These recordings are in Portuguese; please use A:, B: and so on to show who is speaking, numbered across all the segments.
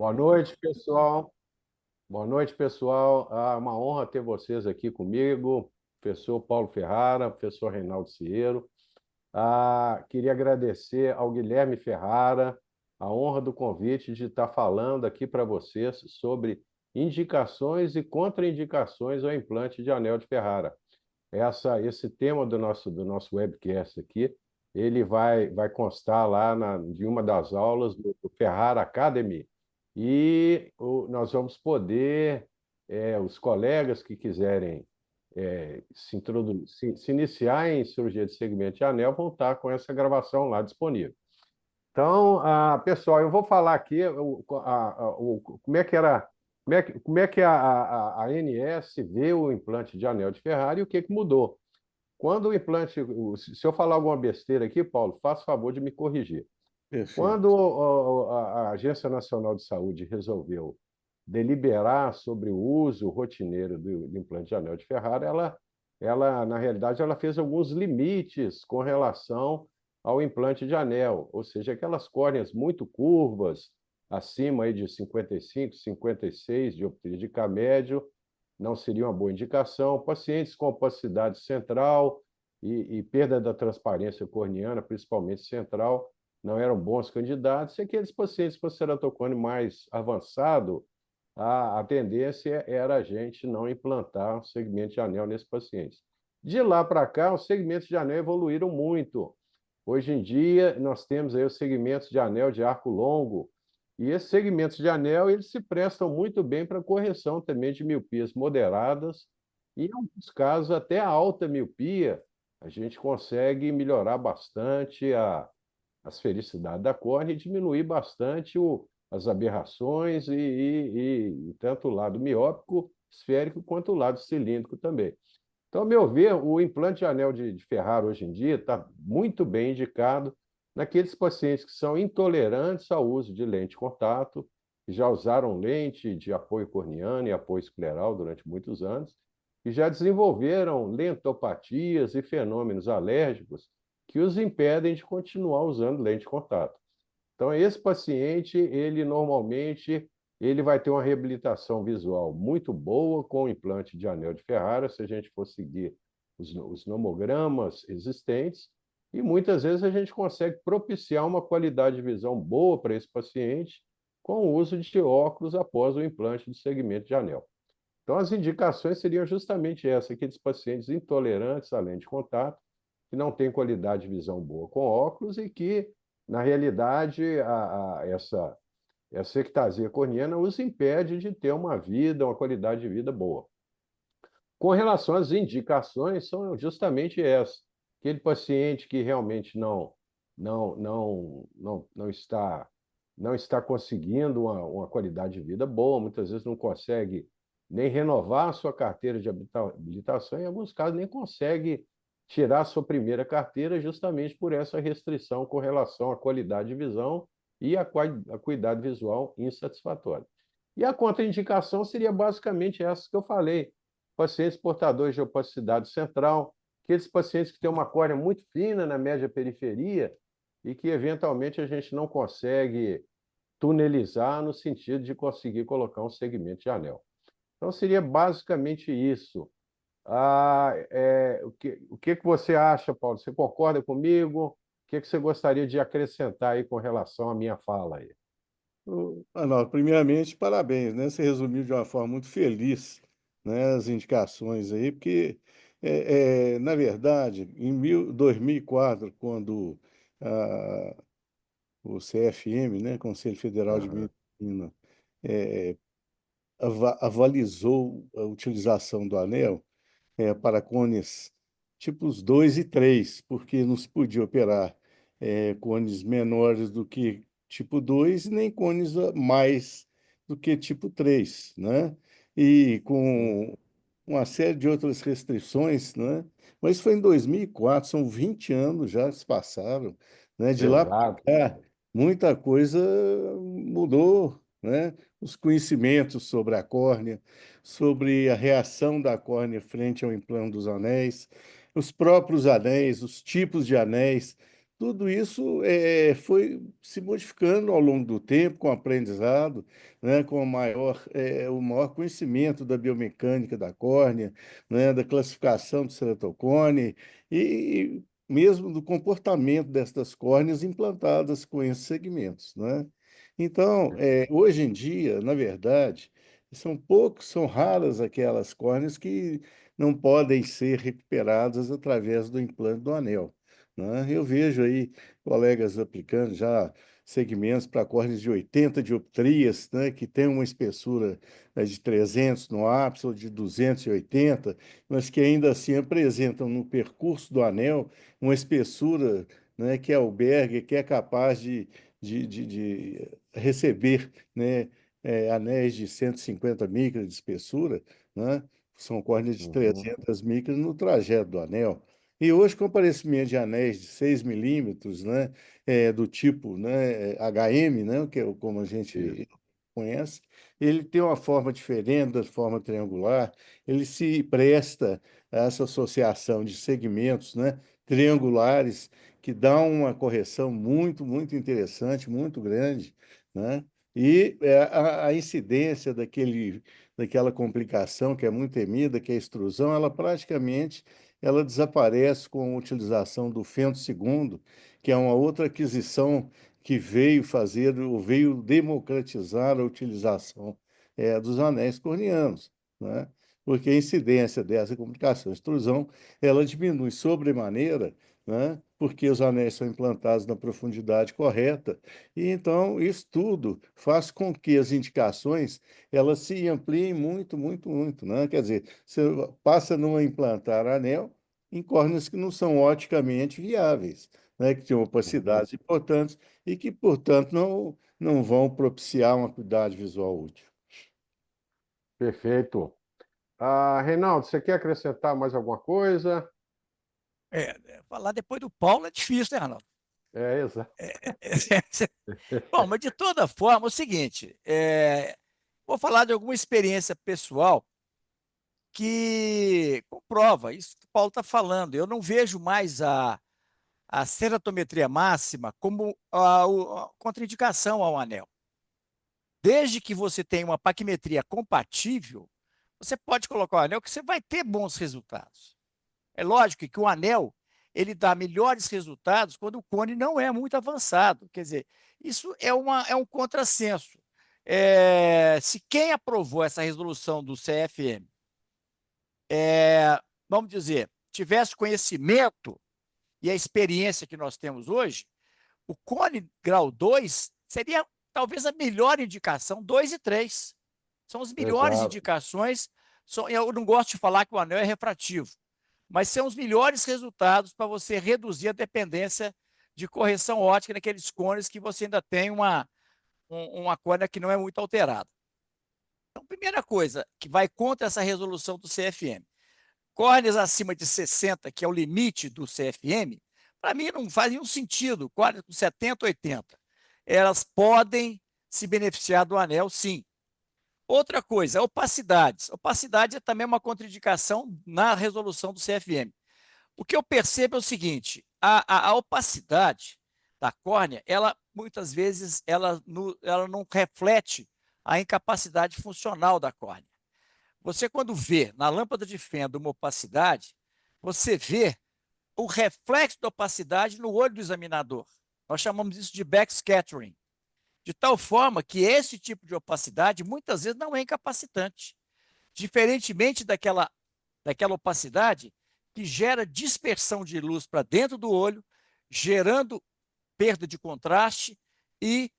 A: Boa noite, pessoal. Boa noite, pessoal. É uma honra ter vocês aqui comigo, professor Paulo Ferrara, professor Reinaldo Cieiro. Queria agradecer ao Guilherme Ferrara a honra do convite de estar falando aqui para vocês sobre indicações e contraindicações ao implante de anel de Ferrara. Esse tema do nosso webcast aqui, ele vai constar lá de uma das aulas do Ferrara Academy, e nós vamos poder, os colegas que quiserem se iniciar em cirurgia de segmento de anel vão estar com essa gravação lá disponível. Então, pessoal, eu vou falar aqui como é que era, como é que a ANS vê o implante de anel de Ferrari e o que mudou. Quando o implante, se eu falar alguma besteira aqui, Paulo, faça favor de me corrigir. Quando
B: Perfeito.
A: a Agência Nacional de Saúde resolveu deliberar sobre o uso rotineiro do implante de anel de Ferrari, na realidade, ela fez alguns limites com relação ao implante de anel, ou seja, aquelas córneas muito curvas, acima aí de 55, 56 dioptria de K médio, não seria uma boa indicação. Pacientes com opacidade central e perda da transparência corneana, principalmente central, não eram bons candidatos. E aqueles pacientes com ceratocone mais avançado, a tendência era a gente não implantar um segmento de anel nesses pacientes. De lá para cá, os segmentos de anel evoluíram muito. Hoje em dia, nós temos aí os segmentos de anel de arco longo, e esses segmentos de anel eles se prestam muito bem para correção também de miopias moderadas, e em alguns casos até a alta miopia, a gente consegue melhorar bastante a esfericidade da córnea e diminuir bastante as aberrações e tanto o lado miópico, esférico, quanto o lado cilíndrico também. Então, a meu ver, o implante de anel de Ferrara hoje em dia está muito bem indicado naqueles pacientes que são intolerantes ao uso de lente de contato, que já usaram lente de apoio corneano e apoio escleral durante muitos anos, e já desenvolveram lentopatias e fenômenos alérgicos que os impedem de continuar usando lente de contato. Então, esse paciente, ele normalmente ele vai ter uma reabilitação visual muito boa com o implante de anel de Ferrara, se a gente for seguir os nomogramas existentes, e muitas vezes a gente consegue propiciar uma qualidade de visão boa para esse paciente com o uso de óculos após o implante do segmento de anel. Então, as indicações seriam justamente essas, aqueles pacientes intolerantes à lente de contato, que não têm qualidade de visão boa com óculos e que, na realidade, essa ectasia corneana os impede de ter uma vida, uma qualidade de vida boa. Com relação às indicações, são justamente essas. Aquele paciente que realmente não está conseguindo uma qualidade de vida boa, muitas vezes não consegue nem renovar a sua carteira de habilitação, em alguns casos nem consegue tirar a sua primeira carteira justamente por essa restrição com relação à qualidade de visão e à acuidade visual insatisfatória. E a contraindicação seria basicamente essa que eu falei: pacientes portadores de opacidade central, aqueles pacientes que têm uma córnea muito fina na média periferia e que, eventualmente, a gente não consegue tunelizar no sentido de conseguir colocar um segmento de anel. Então, seria basicamente isso. O que você acha, Paulo? Você concorda comigo? O que você gostaria de acrescentar aí com relação à minha fala aí?
B: Arnaldo, primeiramente, parabéns, né? Você resumiu de uma forma muito feliz, né, as indicações aí, porque, na verdade, em 2004, quando ah, o CFM, né, Conselho Federal de
A: Aham.
B: Medicina, avalizou a utilização do anel, para cones tipos 2 e 3, porque não se podia operar cones menores do que tipo 2 nem cones mais do que tipo 3, né? E
A: Sim.
B: com uma série de outras restrições, né? Mas isso foi em 2004, são 20 anos já que se passaram, né? De lá para
A: Exato.
B: cá, muita coisa mudou, né? Os conhecimentos sobre a córnea, sobre a reação da córnea frente ao implante dos anéis, os próprios anéis, os tipos de anéis, tudo isso foi se modificando ao longo do tempo, com o aprendizado, né, com o maior conhecimento da biomecânica da córnea, né, da classificação do ceratocone e mesmo do comportamento destas córneas implantadas com esses segmentos, né? Então, hoje em dia, na verdade, são raras aquelas córneas que não podem ser recuperadas através do implante do anel, né? Eu vejo aí colegas aplicando já segmentos para córneas de 80 dioptrias, né, que tem uma espessura de 300 no ápice ou de 280, mas que ainda assim apresentam no percurso do anel uma espessura, né, que alberga, que é capaz de receber, né, anéis de 150 micras de espessura, né? São córneas de
A: Uhum.
B: 300 micras no trajeto do anel. E hoje, com o aparecimento de anéis de 6 milímetros, né, do tipo, né, HM, né, que é como a gente
A: Isso.
B: conhece, ele tem uma forma diferente da forma triangular, ele se presta a essa associação de segmentos, né, triangulares, que dá uma correção muito, muito interessante, muito grande, né? E a incidência daquela complicação que é muito temida, que é a extrusão, ela desaparece com a utilização do fento segundo, que é uma outra aquisição que veio fazer, ou veio democratizar a utilização dos anéis corneanos, né? Porque a incidência dessa complicação, extrusão, ela diminui sobremaneira, né? Porque os anéis são implantados na profundidade correta, e então isso tudo faz com que as indicações elas se ampliem muito, muito, muito, né? Quer dizer, você passa a não implantar anel em córneas que não são oticamente viáveis, né? Que têm
A: Uhum.
B: opacidades importantes e que, portanto, não vão propiciar uma acuidade visual útil.
A: Perfeito. Reinaldo, você quer acrescentar mais alguma coisa?
C: Falar depois do Paulo é difícil, né, Arnaldo?
A: Exato.
C: Bom, mas de toda forma, é o seguinte, vou falar de alguma experiência pessoal que comprova isso que o Paulo está falando. Eu não vejo mais a ceratometria máxima como a contraindicação ao anel. Desde que você tenha uma paquimetria compatível, você pode colocar o anel que você vai ter bons resultados. É lógico que o anel ele dá melhores resultados quando o cone não é muito avançado. Quer dizer, isso é um contrassenso. Se quem aprovou essa resolução do CFM, vamos dizer, tivesse conhecimento e a experiência que nós temos hoje, o cone grau 2 seria talvez a melhor indicação, 2 e 3. São as melhores
A: Exato.
C: indicações. Eu não gosto de falar que o anel é refrativo, mas são os melhores resultados para você reduzir a dependência de correção óptica naqueles cones que você ainda tem uma córnea que não é muito alterada. Então, primeira coisa que vai contra essa resolução do CFM, córneas acima de 60, que é o limite do CFM, para mim não faz nenhum sentido, córneas com 70, 80. Elas podem se beneficiar do anel, sim. Outra coisa, opacidades. Opacidade é também uma contraindicação na resolução do CFM. O que eu percebo é o seguinte: a opacidade da córnea, ela muitas vezes ela não reflete a incapacidade funcional da córnea. Você, quando vê na lâmpada de fenda uma opacidade, você vê o reflexo da opacidade no olho do examinador. Nós chamamos isso de backscattering. De tal forma que esse tipo de opacidade muitas vezes não é incapacitante. Diferentemente daquela opacidade que gera dispersão de luz para dentro do olho, gerando perda de contraste e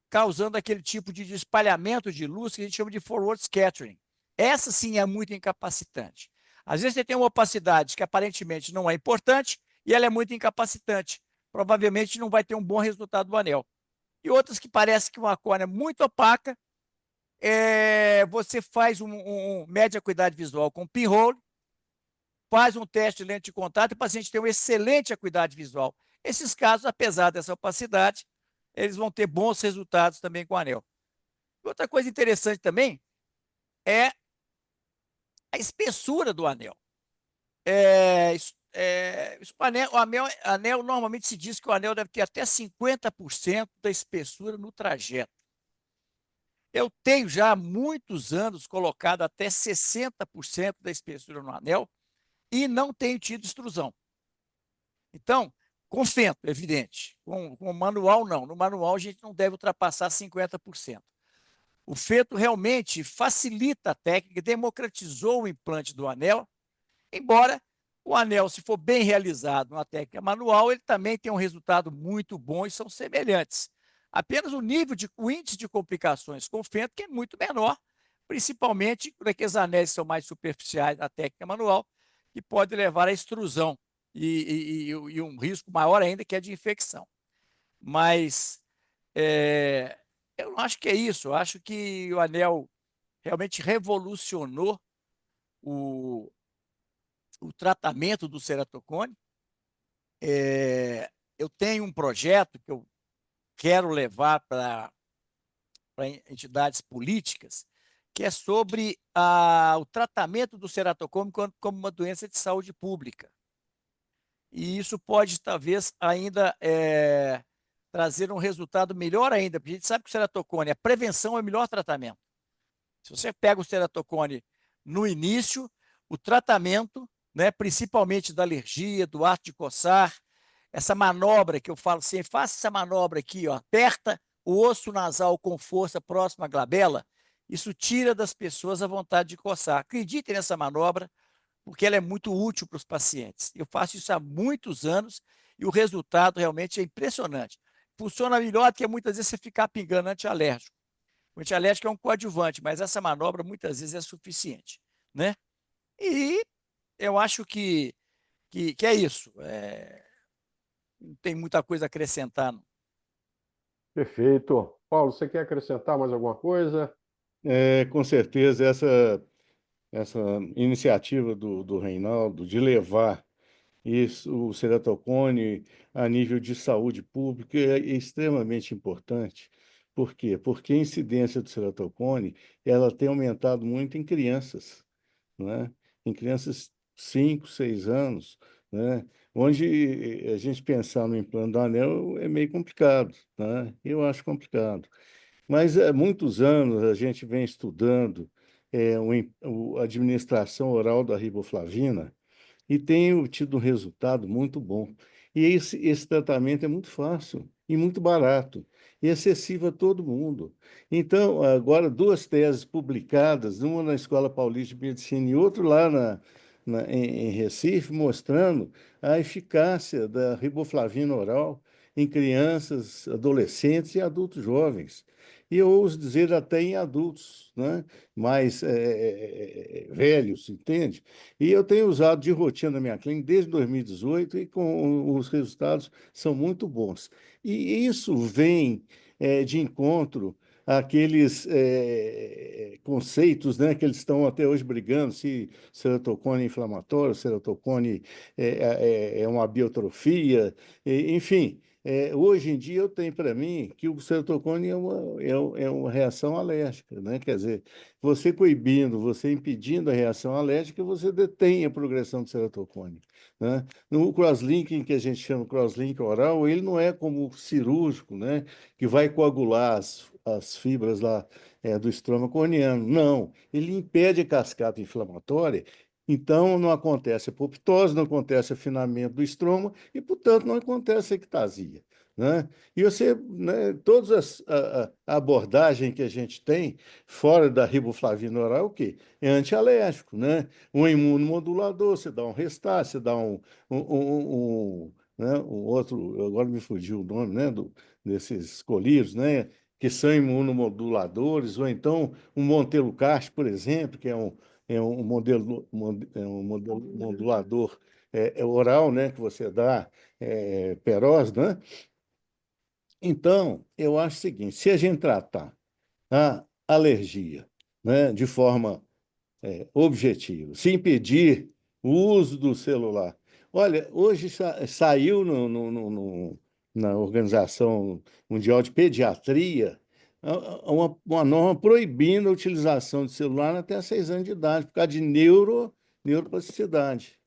C: causando aquele tipo de espalhamento de luz que a gente chama de forward scattering. Essa sim é muito incapacitante. Às vezes você tem uma opacidade que aparentemente não é importante e ela é muito incapacitante. Provavelmente não vai ter um bom resultado do anel. E outras que parece que uma córnea muito opaca, você faz média acuidade visual com pinhole, faz um teste de lente de contato e o paciente tem uma excelente acuidade visual. Esses casos, apesar dessa opacidade, eles vão ter bons resultados também com o anel. Outra coisa interessante também é a espessura do anel. Anel, normalmente se diz que o anel deve ter até 50% da espessura no trajeto. Eu tenho já há muitos anos colocado até 60% da espessura no anel e não tenho tido extrusão. Então, com fento, evidente. Com manual, não. No manual, a gente não deve ultrapassar 50%. O fento realmente facilita a técnica, democratizou o implante do anel, embora o anel, se for bem realizado numa técnica manual, ele também tem um resultado muito bom e são semelhantes. Apenas o índice de complicações com o fento que é muito menor, principalmente por aqueles anéis que são mais superficiais na técnica manual, que pode levar à extrusão e um risco maior ainda, que é de infecção. Mas eu não acho que é isso. Eu acho que o anel realmente revolucionou o tratamento do ceratocone. Eu tenho um projeto que eu quero levar para entidades políticas, que é sobre o tratamento do ceratocone como uma doença de saúde pública. E isso pode, talvez, ainda trazer um resultado melhor ainda, porque a gente sabe que o ceratocone, a prevenção é o melhor tratamento. Se você pega o ceratocone no início, o tratamento, né, principalmente da alergia, do ato de coçar, essa manobra que eu falo assim, faça essa manobra aqui, ó, aperta o osso nasal com força próximo à glabela, isso tira das pessoas a vontade de coçar. Acreditem nessa manobra, porque ela é muito útil para os pacientes. Eu faço isso há muitos anos e o resultado realmente é impressionante. Funciona melhor do que muitas vezes você ficar pingando antialérgico. O antialérgico é um coadjuvante, mas essa manobra muitas vezes é suficiente, né? E eu acho que é isso. Não tem muita coisa a acrescentar, não.
A: Perfeito. Paulo, você quer acrescentar mais alguma coisa?
B: Com certeza, essa iniciativa do Reinaldo de levar isso, o ceratocone a nível de saúde pública é extremamente importante. Por quê? Porque a incidência do ceratocone ela tem aumentado muito em crianças, né? Em crianças 5, 6 anos, né? Onde a gente pensar no implante do anel é meio complicado, né? Eu acho complicado. Mas há muitos anos a gente vem estudando a administração oral da riboflavina e tem obtido um resultado muito bom. E esse tratamento é muito fácil e muito barato e acessível a todo mundo. Então, agora, duas teses publicadas, uma na Escola Paulista de Medicina e outra lá em Recife, mostrando a eficácia da riboflavina oral em crianças, adolescentes e adultos jovens. E eu ouso dizer até em adultos, né? Mais velhos, entende? E eu tenho usado de rotina na minha clínica desde 2018 e com os resultados são muito bons. E isso vem de encontro àqueles conceitos, né, que eles estão até hoje brigando, se ceratocone é inflamatório, ceratocone é uma biotrofia, enfim. Hoje em dia eu tenho para mim que o ceratocone é uma reação alérgica, né? Quer dizer, você coibindo, você impedindo a reação alérgica, você detém a progressão do ceratocone, né? No crosslinking, que a gente chama crosslink oral, ele não é como o cirúrgico, né? Que vai coagular as fibras lá do estroma corneano. Não, ele impede a cascata inflamatória. Então, não acontece apoptose, não acontece afinamento do estroma e, portanto, não acontece ectasia, né? E você, né, todas a abordagem que a gente tem fora da riboflavina oral é o quê? É antialérgico, né? Um imunomodulador, você dá um Restar, você dá né, um outro, agora me fugiu o nome, né, desses colírios, né, que são imunomoduladores, ou então um montelukast, por exemplo, que é um modelo modulador oral, né, que você dá perós, né? Então, eu acho o seguinte, se a gente tratar a alergia, né, de forma objetiva, se impedir o uso do celular. Olha, hoje saiu na Organização Mundial de Pediatria uma norma proibindo a utilização de celular até 6 anos de idade, por causa de neuroplasticidade.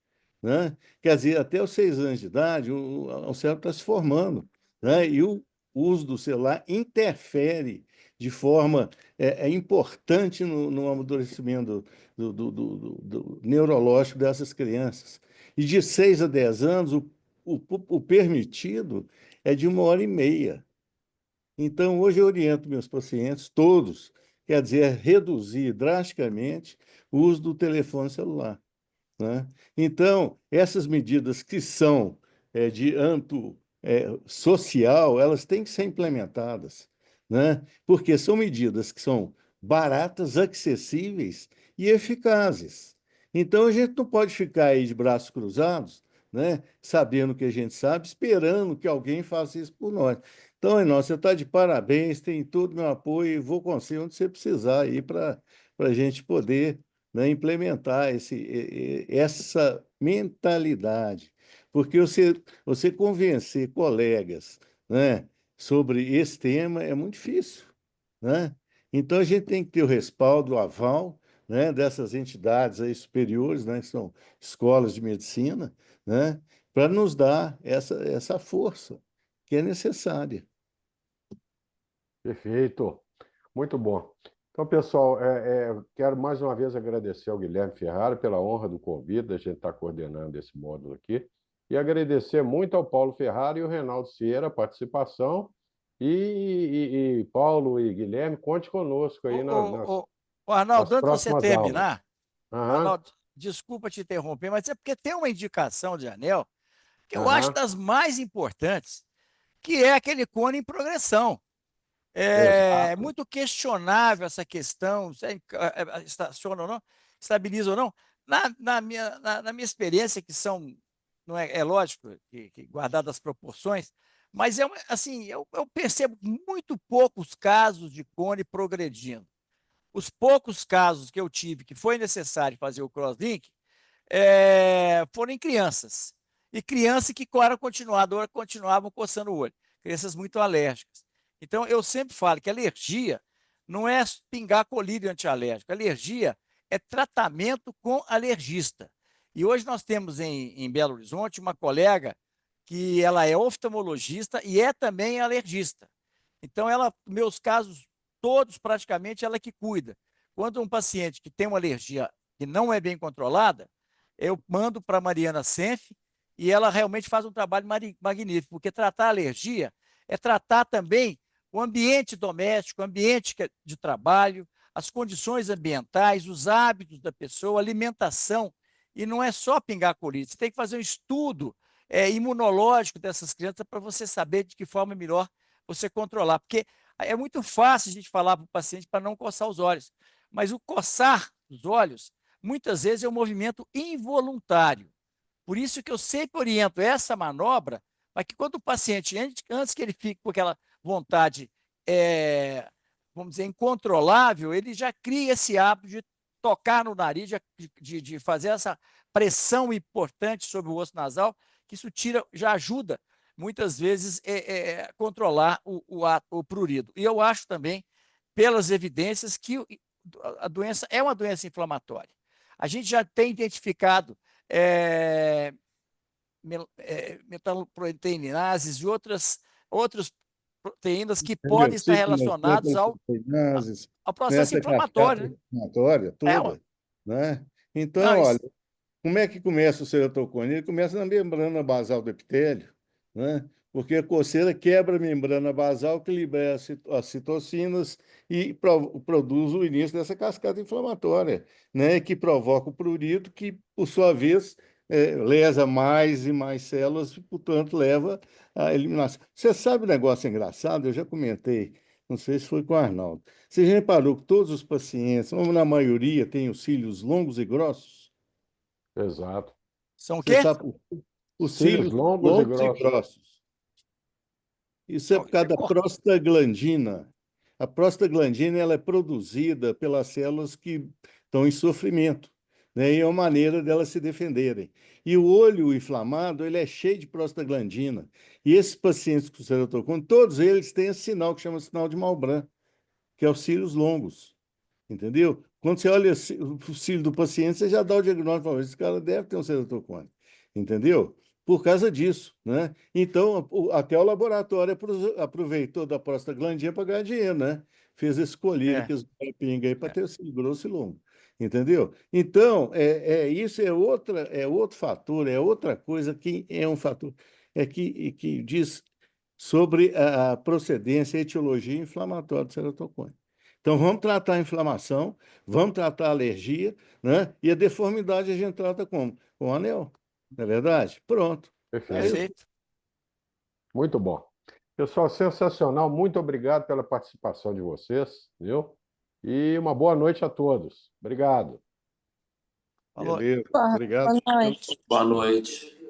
B: né? Quer dizer, até os 6 anos de idade, o cérebro está se formando, né? E o uso do celular interfere de forma importante no amadurecimento do neurológico dessas crianças. E de 6 a 10 anos, o permitido é de 1 hora e meia. Então, hoje eu oriento meus pacientes, todos, quer dizer, reduzir drasticamente o uso do telefone celular, né? Então, essas medidas que são de âmbito social, elas têm que ser implementadas, né? Porque são medidas que são baratas, acessíveis e eficazes. Então, a gente não pode ficar aí de braços cruzados, né? Sabendo que a gente sabe, esperando que alguém faça isso por nós. Então, Reinaldo, você está de parabéns, tem todo o meu apoio e vou com você onde você precisar aí para a gente poder, né, implementar essa mentalidade. Porque você convencer colegas, né, sobre esse tema é muito difícil, né? Então, a gente tem que ter o respaldo, o aval, né, dessas entidades aí superiores, né, que são escolas de medicina, né, para nos dar essa força que é necessária.
A: Perfeito. Muito bom. Então, pessoal, quero mais uma vez agradecer ao Guilherme Ferrari pela honra do convite, da gente estar coordenando esse módulo aqui, e agradecer muito ao Paulo Ferrari e ao Reinaldo Cieira a participação. E Paulo e Guilherme, conte conosco aí nas
C: Arnaldo, antes de você
A: próximas aulas.
C: terminar,
A: Aham,
C: Arnaldo, desculpa te interromper, mas é porque tem uma indicação de anel que eu acho
A: aham,
C: das mais importantes, que é aquele cone em progressão. É
A: exato.
C: muito questionável essa questão, se estaciona ou não, estabiliza ou não. Na minha experiência, que são, não é lógico, que guardadas as proporções, mas assim, eu percebo muito poucos casos de cone progredindo. Os poucos casos que eu tive que foi necessário fazer o crosslink foram em crianças. E crianças que continuavam coçando o olho. Crianças muito alérgicas. Então, eu sempre falo que alergia não é pingar colírio antialérgico. Alergia é tratamento com alergista. E hoje nós temos em Belo Horizonte uma colega que ela é oftalmologista e é também alergista. Então, meus casos todos, praticamente, ela que cuida. Quando um paciente que tem uma alergia que não é bem controlada, eu mando para a Mariana Senf e ela realmente faz um trabalho magnífico, porque tratar a alergia é tratar também o ambiente doméstico, o ambiente de trabalho, as condições ambientais, os hábitos da pessoa, a alimentação. E não é só pingar colírio, você tem que fazer um estudo imunológico dessas crianças para você saber de que forma é melhor você controlar. Porque é muito fácil a gente falar para o paciente para não coçar os olhos, mas o coçar os olhos, muitas vezes, é um movimento involuntário. Por isso que eu sempre oriento essa manobra, para que quando o paciente, antes que ele fique com aquela vontade, vamos dizer, incontrolável, ele já cria esse hábito de tocar no nariz, de fazer essa pressão importante sobre o osso nasal, que isso já ajuda, muitas vezes, controlar o prurido. E eu acho também, pelas evidências, que a doença é uma doença inflamatória. A gente já tem identificado metalloproteinases e outras proteínas que podem estar
B: Endiossítonas,
C: relacionadas
B: proteinases,
C: ao processo
B: nessa
C: inflamatório,
B: cascata
C: né?
B: inflamatória
C: É,
B: toda, né?
C: não,
B: Então, olha, como é que começa o ceratocone? Ele começa na membrana basal do epitélio, né? Porque a coceira quebra a membrana basal, que libera as citocinas e produz o início dessa cascata inflamatória, né? Que provoca o prurito, que, por sua vez, lesa mais e mais células, e, portanto, leva à eliminação. Você sabe um negócio engraçado? Eu já comentei, não sei se foi com o Arnaldo. Você já reparou que todos os pacientes, ou na maioria, têm os cílios longos e grossos?
A: Exato.
C: são o
B: Você
C: quê?
B: sabe os
A: Cílios
B: cílios
A: longos e
B: longos e
A: grossos.
B: grossos. Isso é
C: Não,
B: por causa da prostaglandina. A prostaglandina ela é produzida pelas células que estão em sofrimento, né? E é uma maneira delas se defenderem. E o olho inflamado, ele é cheio de prostaglandina. E esses pacientes com ceratocone, todos eles têm esse sinal que chama sinal de Malbran, que é os cílios longos, entendeu? Quando você olha o cílio do paciente, você já dá o diagnóstico, esse cara deve ter um ceratocone. entendeu? Por causa disso, né? Então, até o laboratório aproveitou da prostaglandina para ganhar dinheiro, né? Fez esse colírio que os pinga aí para ter esse grosso e longo, entendeu? Então, isso é outro fator, é outra coisa que é um fator que diz sobre a procedência, a etiologia inflamatória do ceratocone. Então, vamos tratar a inflamação, vamos tratar a alergia, né? E a deformidade a gente trata como? Com o anel. Não é verdade? Pronto.
A: Perfeito.
C: Perfeito.
A: Muito bom. Pessoal, sensacional. Muito obrigado pela participação de vocês, viu? E uma boa noite a todos. Obrigado.
C: Falou.
B: Beleza.
D: Boa
B: Obrigado.
D: noite.
E: Boa noite.